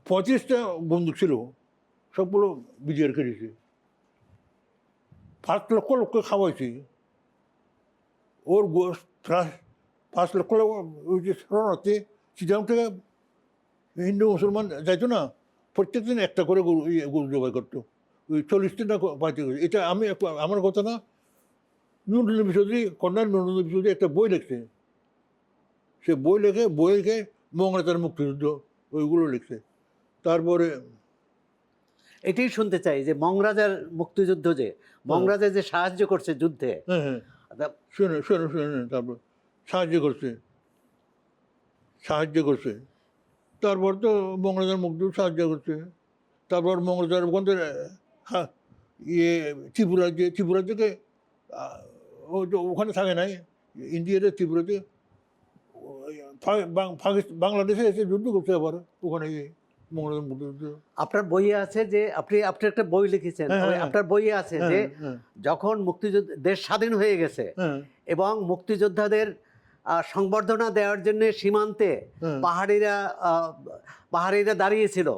35টা বন্দুক ছিল সবগুলো বিজয়ের করেছে 5 লক্ষ লোককে খাওয়াইছি ওর 5 লক্ষ লোক ওই যে শরণার্থী চিটাং থেকে হিন্দু মুসলমান যাইতো না প্রত্যেক দিন একটা করে গরু জবাই করতো ওই 40 দিনটা পাইতে গেছে এটা আমি আমার কথা না নুরুল নবী চৌধুরী কর্নেল নুরুল নবী চৌধুরী একটা বই লিখছে সে বই লিখে মংরাজার মুক্তিযুদ্ধ ওইগুলো লিখছে তারপরে এটাই শুনতে চাই যে মংরাজার মুক্তিযুদ্ধ যে মংরাজা যে সাহায্য করছে যুদ্ধে হ্যাঁ শুনে তারপর সাহায্য করছে তারপর তো মংরাজার মুক্তিযুদ্ধ সাহায্য করছে তারপর মংরাজার ওখান থেকে ত্রিপুরা থেকে ওখানে থাকে নাই ইন্ডিয়াতে ত্রিপুরাতে বাংলাদেশে এসে যুদ্ধ করতে আবার ওখানে মংরাজার মুক্তিযুদ্ধ আপনার বইয়ে আছে যে আপনি একটা বই লিখেছেন আপনার বইয়ে আছে যে যখন মুক্তিযুদ্ধ দেশ স্বাধীন হয়ে গেছে এবং মুক্তিযোদ্ধাদের সংবর্ধনা দেওয়ার জন্য সীমান্তে পাহাড়িরা দাঁড়িয়েছিল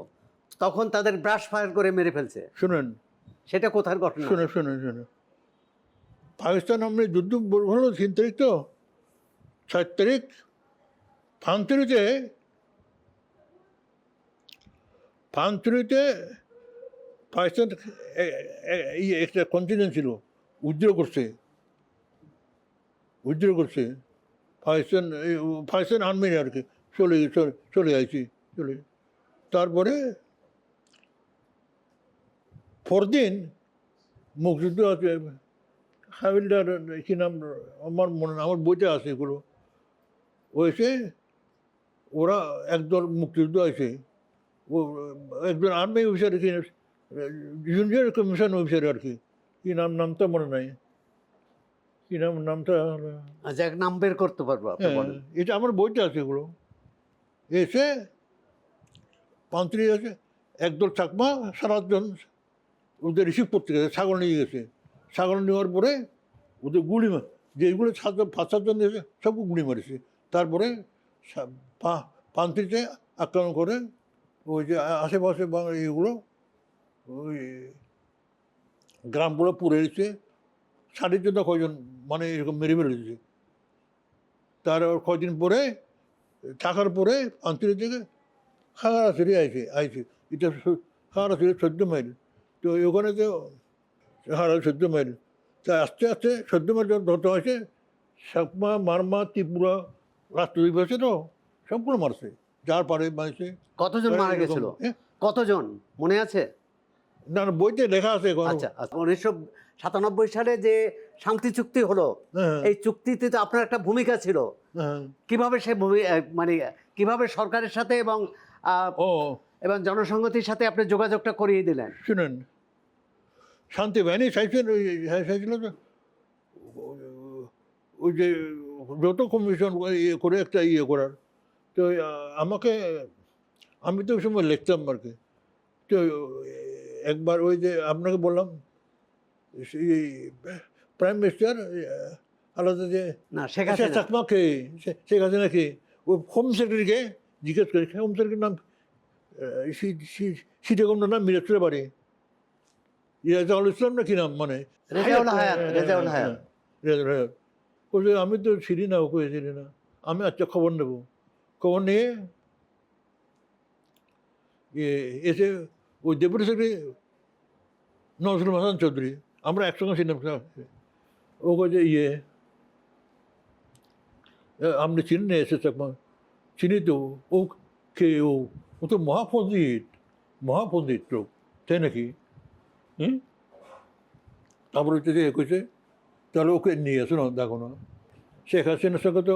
তখন তাদের ব্রাশ ফায়ার করে মেরে ফেলছে শুনেন সেটা কোথার ঘটনা শুনে পাকিস্তান আমরা যুদ্ধ হলো 3 তারিখ তো 4 তারিখ পানতুরিতে পাকিস্তান একটা কন্টিনেন্ট ছিল উইথড্র করছে পাকিস্তান আর্মি আর কি চলে আসছি তারপরে পরদিন মুক্তিযুদ্ধ আছে হাবিলদার কি নাম আমার বইতে আছে এগুলো ওইসে ওরা একদল মুক্তিযুদ্ধ আছে ও একজন আর্মি অফিসার কি জুনিয়র কমিশন অফিসার আর কি নামটা মনে নাই কি নামটা আচ্ছা এক নাম বের করতে পারবো এটা আমার বইতে আছে এগুলো এসে পান্ত্রী আছে একদল চাকমা 7 জন ওদের রিসিভ করতে গেছে ছাগল নিয়ে গেছে ছাগল নেওয়ার পরে ওদের গুলি যেগুলো 5-7 জন এসে সব গুলি মারিছে তারপরে পান্ত্রীতে আক্রমণ করে ওই যে আশেপাশে এগুলো ওই গ্রামগুলো পুড়ে দিচ্ছে 60 জন কয়জন মানে এরকম মেরে দিচ্ছে তার কয়দিন পরে থাকার পরে পান্ত্রী থেকে খাগড়াছড়ি আইছে এটা খাগড়াছড়ি 14 মাইল তো ওখানে তো 14 মাইল তা আস্তে আস্তে 14 মাইল ধরতে হয়েছে সাকমা মারমা ত্রিপুরা রাষ্ট্রদ্বীপ আছে তো সবগুলো মারছে যার পারে মারছে কতজন মারা গেছিল কতজন মনে আছে না বইতে লেখা আছে আচ্ছা 1997 সালে যে শান্তি চুক্তি হলো এই চুক্তিতে তো আপনার একটা ভূমিকা ছিল কিভাবে সে মানে কিভাবে সরকারের সাথে এবং জনসংহতির সাথে আপনি যোগাযোগটা করিয়ে দিলেন শুনেন শান্তি বাহিনী চাইছিল ওই যে যত কমিশন করে একটা করার তো আমাকে আমি তো ওই সময় লিখতাম আর কি তো একবার ওই যে আপনাকে বললাম প্রাইম মিনিস্টার আলাদা যে চাকমাকে শেখ হাসিনাকে ওই হোম সেক্রেটারিকে জিজ্ঞেস করে হোম সেক্রেটারির নাম সীতাকুণ্ডের নাম মিরাজপুরের বাড়ি রেজাউল ইসলাম না কি নাম মানে রেজাউল হায়াত আমি তো ছিলি না ওকে ছিলি না আমি আচ্ছা খবর নেব খবর নিয়ে এসে ওই ডেপুটি সেক্রেটারি নজরুল হাসান চৌধুরী আমরা একসঙ্গে ছিলাম ও যে আপনি চিনেন না এসে চাকমা চিনি তো ও কে ও তো মহাপণ্ডিত লোক তাই নাকি তারপরে হচ্ছে যে কইছে তাহলে ওকে নিয়ে আসো না, দেখো না। শেখ হাসিনার সঙ্গে তো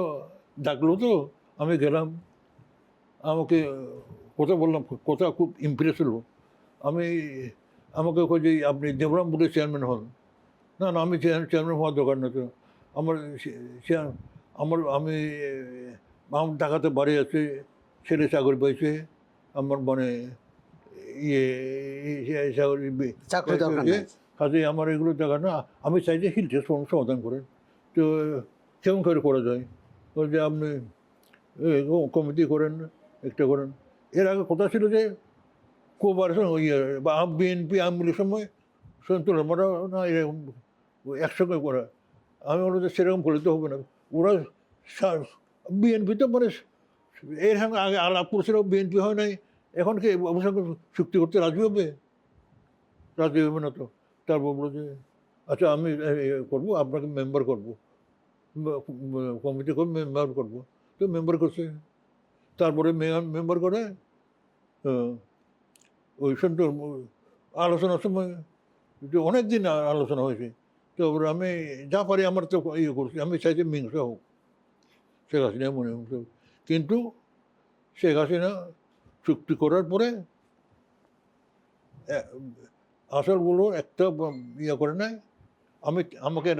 ডাকলো, তো আমি গেলাম, আমাকে কথা বললাম, কথা খুব ইমপ্রেস হলো। আমি আমাকে কই যে আপনি দেবরাম বোর্ডের চেয়ারম্যান হন। না না, আমি চেয়ারম্যান হওয়ার দরকার না তো। আমার আমি আমার ঢাকাতে বাড়ি আছে, ছেলে চাকরি পাইছে, আমার মানে ইয়ে চাকরি দরকার নাই। কাজে আমার এগুলো দেখা না। আমি চাই যে হিলটে সমাধান করেন। তো কেমন করে করা যায়? ওই যে আপনি কমিটি করেন, একটা করেন। এর আগে কথা ছিল যে কোঅপারেশন ইয়ে বা বিএনপি আওয়ামী লীগের সময় সন্তুলন মোটা না, এরকম একসঙ্গে করা। আমি বলবো যে সেরকম করলে তো হবে না। ওরা বিএনপি তো মানে এর সঙ্গে আগে আলাপ করছিল, বিএনপি হয় নাই, এখন কি ওর সঙ্গে চুক্তি করতে রাজি হবে? রাজি হবে না তো। তারপর বললো যে আচ্ছা আমি করবো, আপনাকে মেম্বার করবো, কমিটি করে মেম্বার করবো। তো মেম্বার করছে। তারপরে মেম্বার করে ওই সন্তুর আলোচনার সময় অনেক দিন আলোচনা হয়েছে। তো আমি যা পারি আমার তো ইয়ে করছি, আমি চাই যে মিংস হোক শেখ হাসিনা মনে হতো। কিন্তু শেখ হাসিনা চুক্তি করার পরে আসলগুলো একটা ইয়ে করে নাই। আমাকে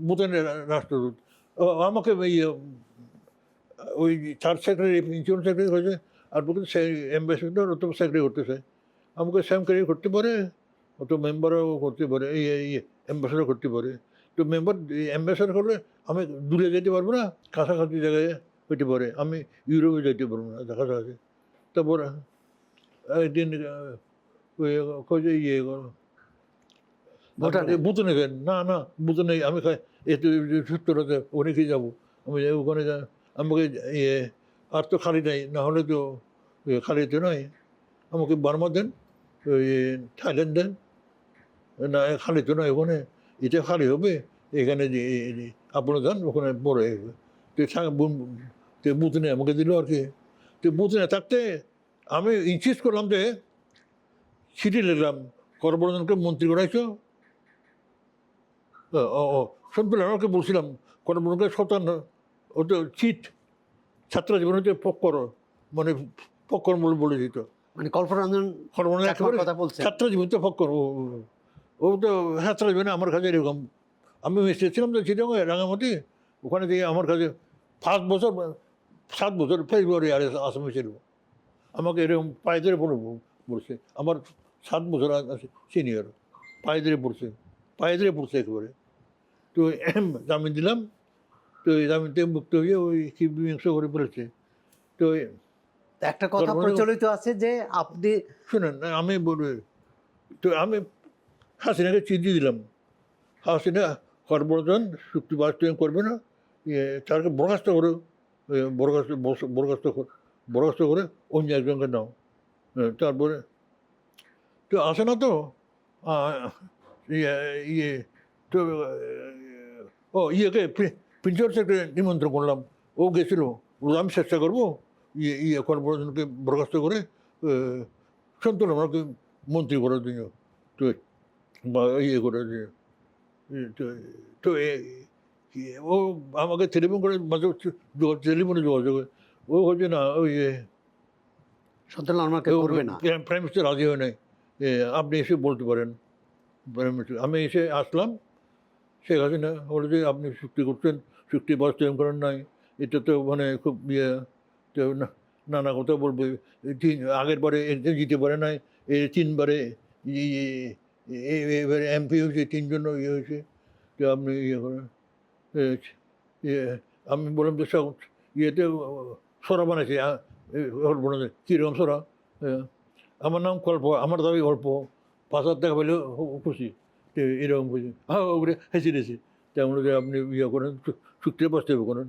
ভুটানের রাষ্ট্রদূত আমাকে ইয়ে ওই থার্ড সেক্রেটারি ইন্স্যুরেন্স সেক্রেটারি হয়েছে, আর বলতে অ্যাম্বাসেডর ও তো সেক্রেটারি করতেছে। আমাকে সেক্রেটারি করতে পারে, ও তো মেম্বারও করতে পারে, এই অ্যাম্বাসেডর করতে পারে। তো অ্যাম্বাসেডর করলে আমি দূরে যেতে পারবো না, কাছাকাছি জায়গায় হইতে পারে। আমি ইউরোপে যেতে পারবো না কাছাকাছি। তারপর একদিন ওই কয়ে ইয়ে ভুটানে গেলেন। না না, ভুটানে আমি এত সত্তরতে অনেকেই যাবো, আমি ওখানে আমাকে ইয়ে আর তো খালি নাই, না হলে তো খালি তো নয়। আমাকে বার্মা দেন, ওই থাইল্যান্ড দেন, না খালি তো নয় ওখানে, এটা খালি হবে এখানে যে আপনারা যান ওখানে বড় তো বুথনে আমাকে দিল আর কি। তো বুথনে থাকতে আমি ইনসিস্ট করলাম যে চিঠি লিখলাম, করবর্ধনকে মন্ত্রী করাইছো। সন্তুল আমাকে বলছিলাম করবর্ধনকে শতান্ন, ও তো চিট ছাত্র জীবনে তো পক্কর, মানে পক্কর বলে বলে দিত। মানে কল্পরঞ্জন কথা বলছেন। ছাত্র জীবন তো পক্কর, ও তো ছাত্র জীবনে আমার কাছে এরকম। আমি এসেছিলাম তো চিটাং রাঙামাটি, ওখানে দিয়ে আমার কাছে 7 বছর ফেব্রুয়ারি আর আসামি ছিল। আমাকে এরকম পায়ে ধরে পড়ছে, আমার 7 বছর সিনিয়র, পায়ে ধরে পড়ছে একেবারে। তো জামিন দিলাম, তো এই জামিন থেকে মুক্ত হয়ে ওই কি বিংশ করে পড়েছে। তো একটা কথা প্রচলিত আছে যে আপনি শুনেন, আমি বলবো, তো আমি হাসিনাকে চিঠি দিলাম, হাসিনা করবর্ধন চুক্তি বাস্তবায়ন করবে না, তাকে বরখাস্ত করে, বরখাস্ত করে অন্য একজনকে নাও। তারপরে তো আসে না তো ইয়ে তো ইয়েকে প্রিন্সিপাল সেক্রেটারি নিমন্ত্রণ করলাম, ও গেছিল। আমি চেষ্টা করবো করবর্ধনকে বরখাস্ত করে সন্তুল আমাকে মন্ত্রী করার জন্য, তো বা ইয়ে করার জন্য। তো তো ও আমাকে টেলিফোন করে মাঝে টেলিফোনে যোগাযোগ, ও হচ্ছে না ওই সন্তুল আমাকে করবে না, প্রাইম মিনিস্টার রাজি হয় নাই, আপনি এসে বলতে পারেন প্রাইম মিনিস্টার। আমি এসে আসলাম, শেখ হাসিনা বলে যে আপনি চুক্তি করছেন, চুক্তি বাস্তবায়ন করেন নাই, এটা তো মানে খুব তো নানা কথা বলবে। আগের বারে জিতে পারে নাই, 3বারে এবারে এমপি হয়েছে, 3জন ইয়ে হয়েছে, তো আপনি ইয়ে করেন। আমি বললাম যে সব ইয়েতে সরা বানাইছে, কীরকম সরা? আমার নাম কল্প, আমার দাবি অল্প, 5,000 টাকা পেলে খুশি, তো এরকম খুশি। হ্যাঁ ওগুলো হেসে দিয়েছি। তেমন যে আপনি ইয়ে করেন, চুক্তির বাস্তব করেন,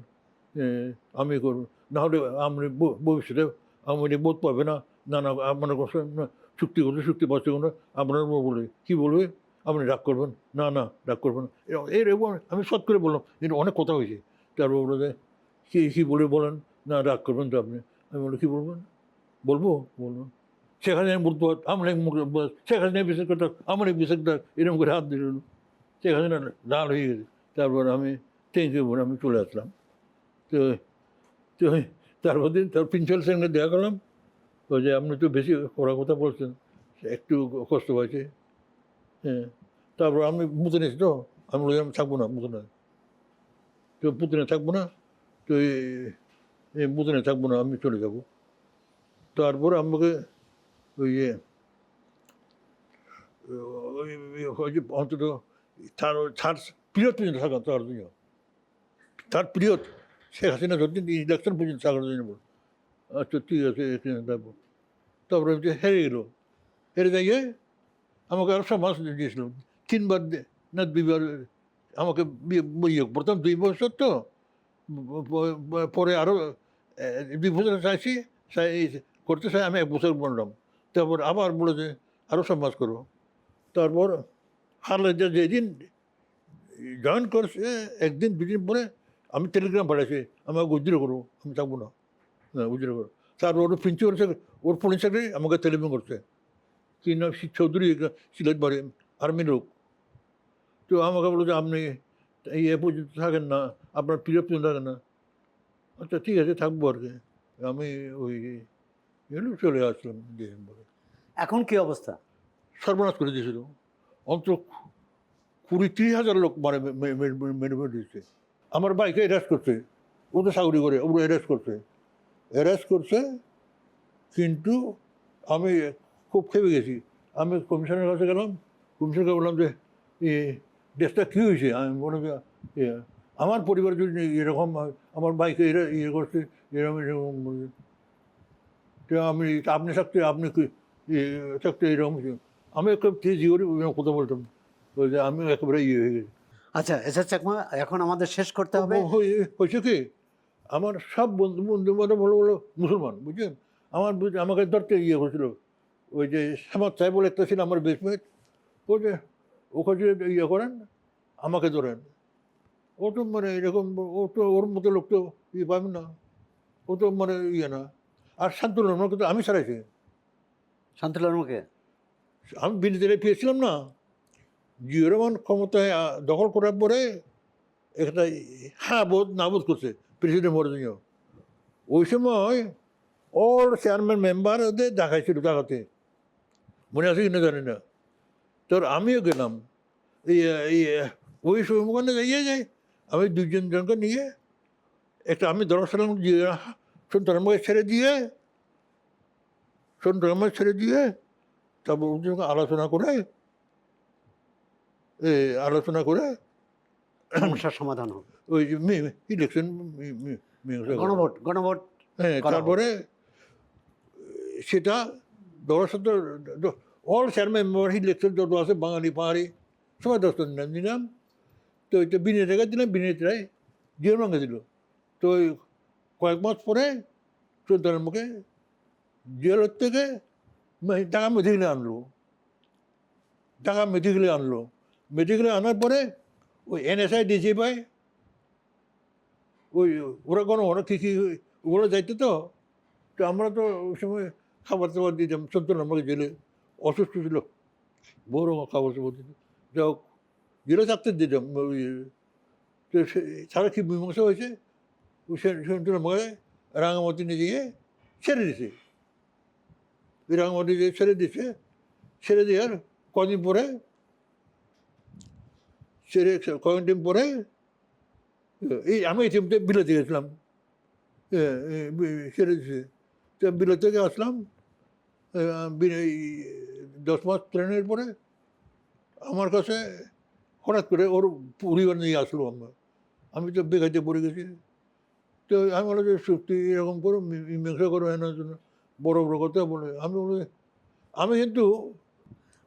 আমি করব, নাহলে আপনি ভবিষ্যতে আমি বোধ পাবে না, নানা মনে করছেন চুক্তি করছে, চুক্তি বাস্তব করেন, আপনার বলে কী বলবে, আপনি রাগ করবেন, না না রাগ করবেন না, এরকম আমি সৎ করে বললাম। কিন্তু অনেক কথা হয়েছে। তারপর বলে যে কী বলে বলেন, না রাগ করবেন তো আপনি। আমি বলি কী বলবেন, বলবো সেখানে বলতে আমরা সেখানে বিচার করতে আমার বিচার এরকম করে হাত দিল, সেখানে লাল হয়ে গেছে। তারপর আমি ট্রেনকে করে আমি চলে আসলাম। তো তো তারপর দিন তার প্রিন্সিপাল সঙ্গে দেখা করলাম, ওই যে আপনি তো বেশি কড়া কথা বলছেন, একটু কষ্ট পাইছে। হ্যাঁ, তারপর আমি মুতনে এসে তো আমি বললাম থাকবো না মুতনে, তো মুতনে থাকবো না, তো এই মুতনে থাকবো না, আমি চলে যাবো। তারপর আমাকে ওই অন্তত তার তার প্রিয় পর্যন্ত থাকা, তার প্রিয় শেখ হাসিনা যতদিন ইলেকশন পর্যন্ত থাকার জন্য বল, আচ্ছা ঠিক আছে এখানে থাকবো। তারপরে হেরে গেল, হেরে যাইয়ে আমাকে আরো সব মাস দিয়েছিল 3 বার না 2 বার আমাকে প্রথম 2 বছর তো, পরে আরো 2 বছর চাইছি, করতে চাই আমি 1 বছর বললাম। তারপর আবার বলে যে আরো সব মাস করবো। তারপর হারলে যেদিন জয়েন করছে, 1 দিন 2 দিন পরে আমি টেলিগ্রাম পাঠাইছি আমাকে উজ্জ্বল করবো, আমি থাকবো না, উজ্জ্বল করবো। তারপর ওর প্রিন্সিপাল ওর পুলিশ সেক্রেটারি আমাকে টেলিফোন করছে, কি নাম চৌধুরী সিলেট বাড়ি, আর্মি লোক। তো আমাকে বললো যে আপনি এই পর্যন্ত থাকেন না, আপনার প্রিয় পর্যন্ত থাকেন না। আচ্ছা ঠিক আছে থাকবো আর কি। আমি ওই চলে আসলাম ডিসেম্বরে। এখন কি অবস্থা? সর্বনাশ করে দিয়েছিল, অন্তত 20-30 হাজার লোক মানে মেরে দিচ্ছে। আমার বাইকে অ্যারেস্ট করছে, ও তো চাকরি করে, ওগুলো অ্যারেস্ট করছে। কিন্তু আমি খুব খেপে গেছি। আমি কমিশনের কাছে গেলাম, কমিশনারকে বললাম যে দেশটা কী হয়েছে। আমি মনে করি আমার পরিবার যদি এরকম আমার বাইকে করছে, এরকম আমি আপনি থাকতে আপনি থাকতে এরকম, আমি একটা তেজি করে কথা বলতাম, ওই যে আমি একেবারে হয়ে গেছি। আচ্ছা এসআর চাকমা, এখন আমাদের শেষ করতে হবে। হয়েছে কি, আমার সব বন্ধু মানে বলো বলো মুসলমান, বুঝছেন। আমাকে ধরতে করেছিল, ওই যে সামাদ সাহেব বলে একটা ছিল আমার বেসমেট, ও যে ওখানে করেন আমাকে ধরেন। ও তো মানে এরকম, ও তো ওর মতো লোক তো পাবেন না, ও তো মানে না। আর শান্তুল কিন্তু আমি ছাড়াইছি, শান্তিলালকে আমি বিরোধীরা পেয়েছিলাম না। জিয়র রহমান ক্ষমতায় দখল করার পরে একটা হ্যাঁ বোধ না বোধ করছে প্রেসিডেন্ট মরদিনীয়। ওই সময় অল চেয়ারম্যান মেম্বার ওদের দেখাইছিল দেখাতে, মনে আছে কিনা জানি না। তোর আমিও গেলাম এই ওই সময় যাই, আমি 2জনকে নিয়ে একটা আমি দরসালাম সন্তানকে ছেড়ে দিয়ে তারপর ওদের সঙ্গে আলোচনা করে সমস্যার সমাধান হোক, ওই ইলেকশন গণভোট। হ্যাঁ, তারপরে সেটা দরখাস্ত অল চেয়ারম্যান মেম্বার ইলেকশন যত আছে বাঙালি পাহাড়ি সবাই দরখাস্ত নিলাম। তো ওইটা বিনিয়োগ রেখে দিলাম, বিনিয়োগ রায় জিওর ভাঙে দিল। তো ওই কয়েক মাস পরে সন্তানের মুখে জেলের থেকে টাকা মেডিকেলে আনলো। মেডিকেলে আনার পরে ওই NSI ডিজি পাই, ওরা কোনো কী ওগুলো যাইতে তো আমরা তো ওই সময় খাবার টাবার দিতাম। সন্তান আমাকে জেলে অসুস্থ ছিল, বড় খাবার টাবার দিত, যা হোক জেলে থাকতে দিতাম। তো সারা কি মীমাংসা হয়েছে, ওই সন্তান আমাকে রাঙামাটি নিয়ে গিয়ে ছেড়ে দিছে। রাঙামাটি দিয়ে ছেড়ে দেওয়ার কদিন পরে এই আমি এটিএমতে বিলেতে গেছিলাম, ছেড়ে দিছে। তো বিলেত থেকে আসলাম 10 মাস ট্রেনের পরে আমার কাছে হঠাৎ করে ওর পরিবার নিয়ে আসলো। আমি তো বেকাইতে পড়ে গেছি। তো আমি বললাম যে সত্যি এরকম করো, মীমাংসা করো, এনার জন্য বড় বড় কথা বলে। আমি কিন্তু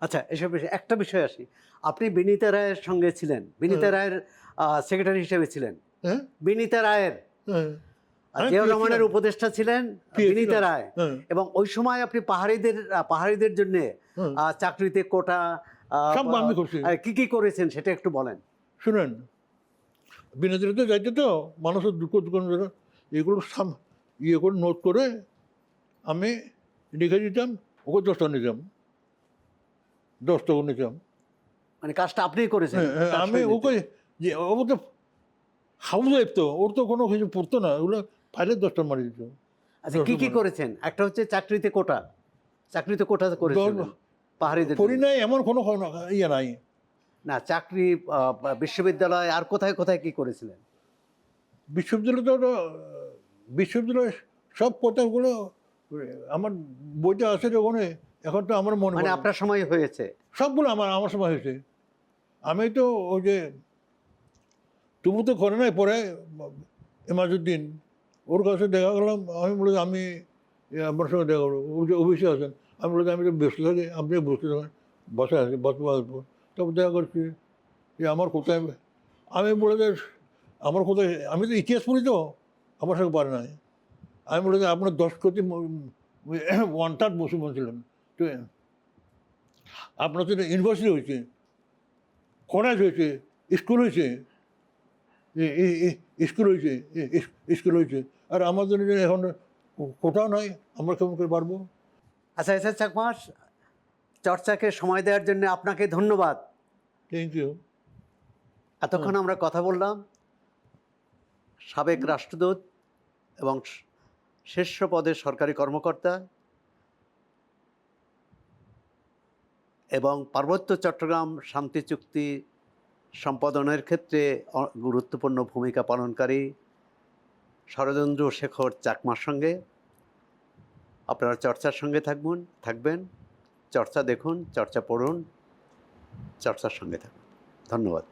আচ্ছা এসব একটা বিষয় আসি, আপনি বিনীতা রায়ের সঙ্গে ছিলেন, বিনীতা রায়ের সেক্রেটারি হিসেবে ছিলেন। হ্যাঁ, বিনীতা রায়ের জিয়াউর রহমানের উপদেষ্টা ছিলেন বিনীতা রায়, এবং ওই সময় আপনি পাহাড়িদের জন্য চাকরিতে কোটা কি করেছেন সেটা একটু বলেন। শুনেন, বিনোদনীতে যাইতে তো মানুষের দুঃখ এগুলো করে নোট করে আমি লিখে দিতাম, ওকে 10 টাকা নিতাম। মানে কাজটা আপনিই করেছেন? আমি ওকে যে ও তো হাউস ওয়াইফ, তো ওর তো কোনো কিছু পড়তো না, ওগুলো ফাইলের 10টা মারি দিত। আচ্ছা, কি কি করেছেন? একটা হচ্ছে চাকরিতে কোটা করেছেন পাহাড়িদের পড়ি জন্য। নাই এমন কোনো ইয়ে নাই। না, চাকরি বিশ্ববিদ্যালয় আর কোথায় কোথায় কি করেছিলেন? বিশ্ববিদ্যালয় তো বিশ্ববিদ্যালয়ের সব কথাগুলো আমার বইটা আছে যে ওখানে, এখন তো আমার মনে মানে পড়ে না। আপনার সময় হয়েছে। সবগুলো আমার সময় হয়েছে। আমি তো ওই যে তবু তো করে নাই, পরে এমাজউদ্দিন ওর কাছে দেখা গেলাম, আমি বলে আমি আপনার সঙ্গে দেখা করবো, ও যে অফিসে আছেন। আমি বলে আমি তো ব্যস্ত থাকি, আপনি বসতে থাকেন, বসে আছি, বসবো আসবো। তারপর দেখা করছি যে আমার কোথায়, আমি বলে যে আমার কোথায়, আমি তো ইতিহাস পড়ি তো, আমার সঙ্গে পারে নাই। আমি বলে যে আপনার 10 কোটি ওয়ান থার্ড মুসলমান ছিলেন, তো আপনার তো ইউনিভার্সিটি হয়েছে, কলেজ হয়েছে, স্কুল হয়েছে, স্কুল হয়েছে, আর আমাদের এখন কোথাও নাই, আমরা কেমন করে পারবো? আচ্ছা আচ্ছা চাকমাস, চর্চাকে সময় দেওয়ার জন্য আপনাকে ধন্যবাদ। Thank you. এতক্ষণ আমরা কথা বললাম সাবেক রাষ্ট্রদূত এবং শীর্ষ পদের সরকারি কর্মকর্তা এবং পার্বত্য চট্টগ্রাম শান্তি চুক্তি সম্পাদনের ক্ষেত্রে গুরুত্বপূর্ণ ভূমিকা পালনকারী শরদিন্দু শেখর চাকমার সঙ্গে। আপনারা চর্চার সঙ্গে থাকবেন, চর্চা দেখুন, চর্চা পড়ুন, চর্চার সঙ্গে থাকুন। ধন্যবাদ।